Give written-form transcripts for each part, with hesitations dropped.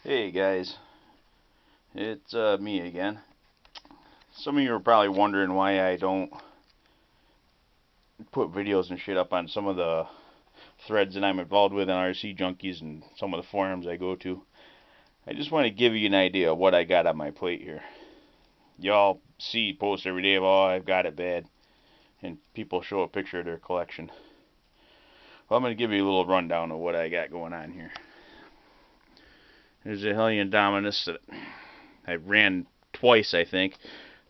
Hey guys, it's me again. Some of you are probably wondering why I don't put videos and shit up on some of the threads that I'm involved with in RC Junkies and some of the forums I go to. I just want to give you an idea of what I got on my plate here. Y'all see posts every day of, oh, I've got it bad, and people show a picture of their collection. Well, I'm going to give you a little rundown of what I got going on here. There's a Hellion Dominus that I ran twice, I think.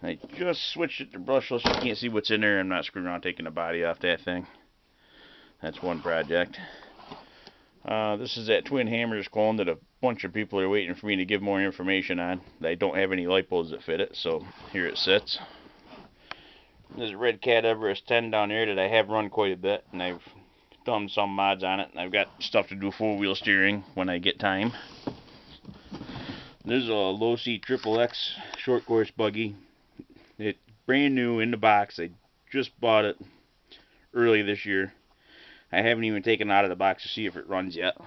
I just switched it to brushless. You can't see what's in there. I'm not screwing around taking the body off that thing. That's one project. This is that Twin Hammers clone that a bunch of people are waiting for me to give more information on. I don't have any lipos that fit it, so here it sits. There's a Red Cat Everest 10 down there that I have run quite a bit, and I've done some mods on it, and I've got stuff to do full wheel steering when I get time. There's a Low C Triple X short course buggy. It's brand new in the box. I just bought it early this year. I haven't even taken it out of the box to see if it runs yet.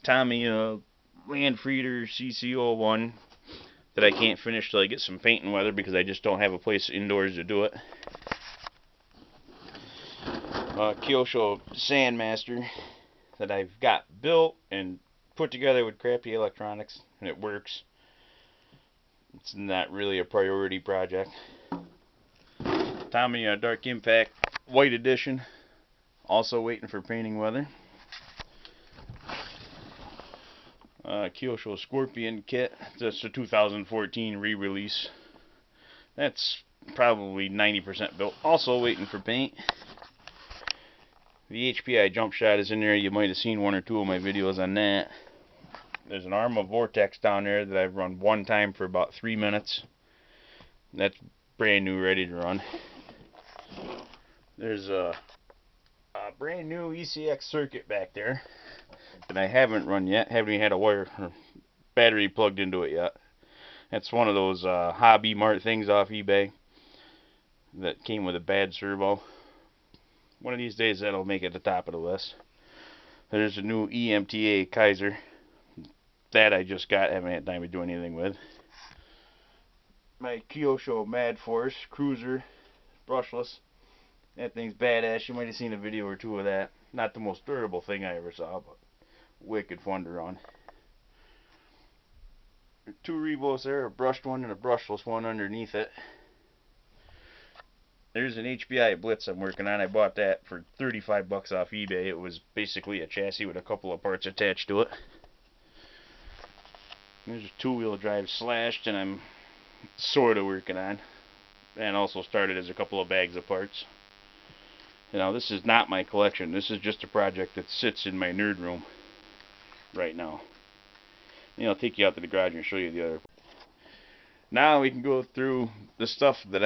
Tommy Landfrieder CC01 that I can't finish till I get some painting weather because I just don't have a place indoors to do it. Kyosho Sandmaster that I've got built and put together with crappy electronics, and it works. It's not really a priority project. Tommy Dark Impact White Edition, also waiting for painting weather. Kyosho Scorpion kit, that's a 2014 re-release. That's probably 90% built, also waiting for paint. The HPI Jump Shot is in there. You might have seen one or two of my videos on that. There's an Arma Vortex down there that I've run one time for about 3 minutes. That's brand new, ready to run. There's a brand new ECX circuit back there that I haven't run yet. Haven't even had a wire or battery plugged into it yet. That's one of those Hobby Mart things off eBay that came with a bad servo. One of these days that'll make it the top of the list. There's a new EMTA Kaiser that I just got, haven't had time to do anything with. My Kyosho Mad Force Cruiser, brushless. That thing's badass. You might have seen a video or two of that. Not the most durable thing I ever saw, but wicked fun to run. Two Revos there, a brushed one and a brushless one underneath it. There's an HBI Blitz I'm working on. I bought that for 35 bucks off eBay. It was basically a chassis with a couple of parts attached to it. There's a two-wheel drive slashed, and I'm sort of working on. And also started as a couple of bags of parts. Now, this is not my collection. This is just a project that sits in my nerd room right now. I'll take you out to the garage and show you the other. Now we can go through the stuff that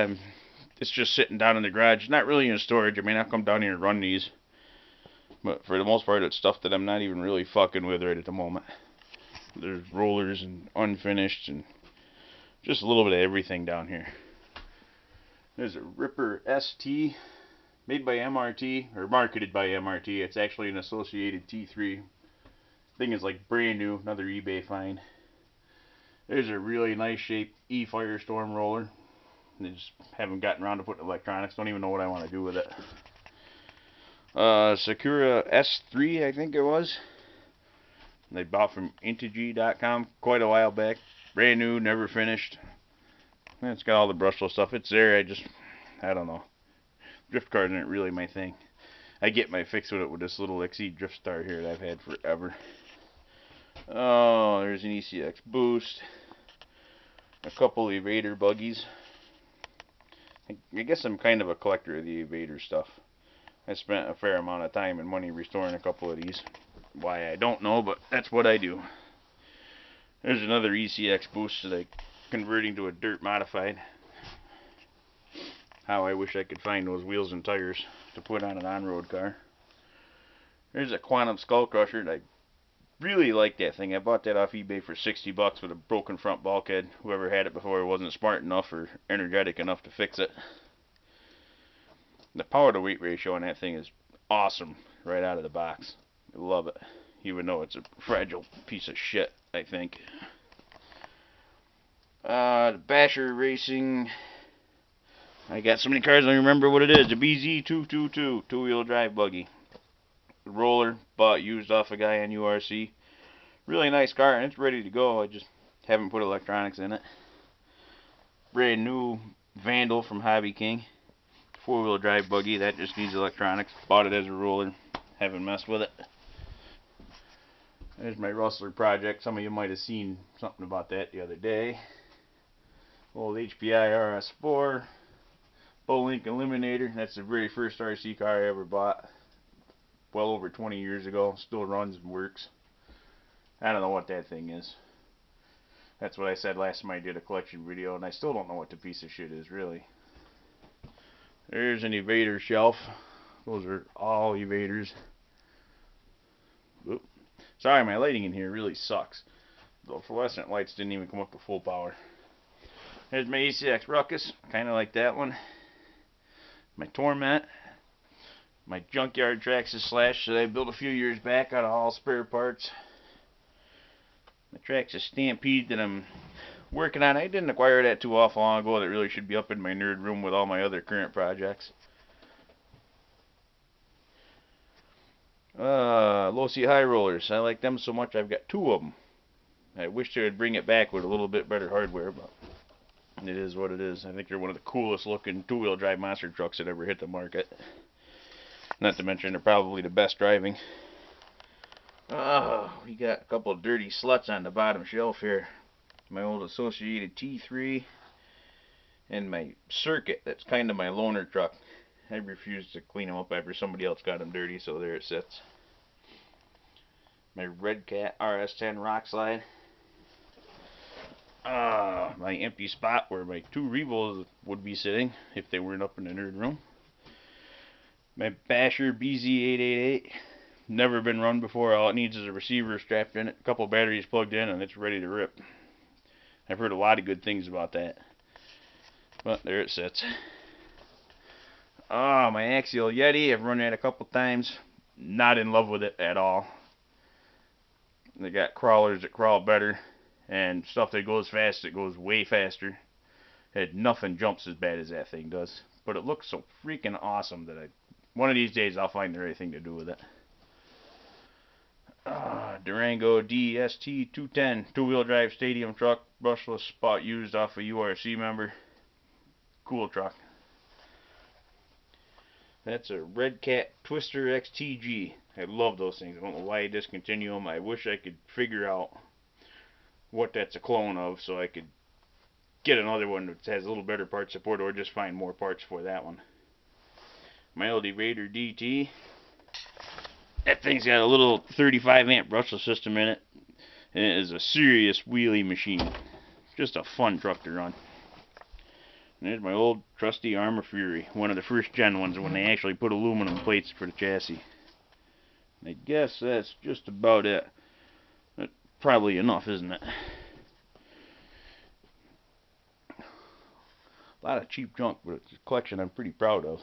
it's just sitting down in the garage. Not really in storage. I mean, I'll come down here and run these. But for the most part, it's stuff that I'm not even really fucking with right at the moment. There's rollers and unfinished and just a little bit of everything down here. There's a Ripper ST made by MRT, or marketed by MRT. It's actually an Associated T3. Thing is like brand new, another eBay find. There's a really nice shaped E-Firestorm roller. I just haven't gotten around to putting electronics. Don't even know what I want to do with it. Sakura S3, I think it was. They bought from Intigi.com quite a while back. Brand new, never finished. It's got all the brushless stuff. It's there. I don't know. Drift cars aren't really my thing. I get my fix with it with this little XE Drift Star here that I've had forever. Oh, there's an ECX Boost. A couple Evader buggies. I guess I'm kind of a collector of the Evader stuff. I spent a fair amount of time and money restoring a couple of these. Why, I don't know, but that's what I do. There's another ECX Boost that I'm converting to a dirt modified. How I wish I could find those wheels and tires to put on an on-road car. There's a Quantum Skull Crusher. I really like that thing. I bought that off eBay for 60 bucks with a broken front bulkhead. Whoever had it before wasn't smart enough or energetic enough to fix it. The power to weight ratio on that thing is awesome right out of the box. I love it. even though it's a fragile piece of shit, I think. The Basher Racing. I got so many cars I don't remember what it is. The BZ222 two-wheel drive buggy. Roller, bought used off a guy on URC. Really nice car, and it's ready to go. I just haven't put electronics in it. Brand new Vandal from Hobby King. Four-wheel drive buggy, that just needs electronics. Bought it as a roller, haven't messed with it. There's my Rustler project. Some of you might have seen something about that the other day. Old HPI RS4. Bull-Link Eliminator. That's the very first RC car I ever bought. Well over 20 years ago. Still runs and works. I don't know what that thing is. That's what I said last time I did a collection video, and I still don't know what the piece of shit is, really. There's an Evader shelf. Those are all Evaders. Oop. Sorry, my lighting in here really sucks. The fluorescent lights didn't even come up to full power. There's my ACX Ruckus, kind of like that one. My Torment. My Junkyard Traxxas Slash that I built a few years back out of all spare parts. My Traxxas Stampede that I'm working on. I didn't acquire that too awful long ago. That really should be up in my nerd room with all my other current projects. Losi High Rollers. I like them so much I've got two of them. I wish they would bring it back with a little bit better hardware, but it is what it is. I think they're one of the coolest looking two-wheel drive monster trucks that ever hit the market. Not to mention they're probably the best driving. Oh, we got a couple of dirty sluts on the bottom shelf here. My old Associated T3 and my Circuit. That's kind of my loaner truck. I refused to clean them up after somebody else got them dirty, so there it sits. My Red Cat RS10 Rock Slide. My empty spot where my two Revos would be sitting if they weren't up in the nerd room. My Basher BZ888. Never been run before. All it needs is a receiver strapped in it, a couple batteries plugged in, and it's ready to rip. I've heard a lot of good things about that. But there it sits. My Axial Yeti. I've run that a couple times. Not in love with it at all. They got crawlers that crawl better, and stuff that goes fast that goes way faster. Nothing jumps as bad as that thing does. But it looks so freaking awesome that one of these days I'll find the right thing to do with it. Durango DST210 two-wheel drive stadium truck, brushless, spot used off a URC member. Cool truck. That's a Red Cat Twister XTG. I love those things. I don't know why I discontinue them. I wish I could figure out what that's a clone of so I could get another one that has a little better part support, or just find more parts for that one. My old Evader DT. That thing's got a little 35 amp brushless system in it, and it is a serious wheelie machine. Just a fun truck to run. And there's my old trusty Armor Fury, one of the first gen ones when they actually put aluminum plates for the chassis. I guess that's just about it. That's probably enough, isn't it? A lot of cheap junk, but it's a collection I'm pretty proud of.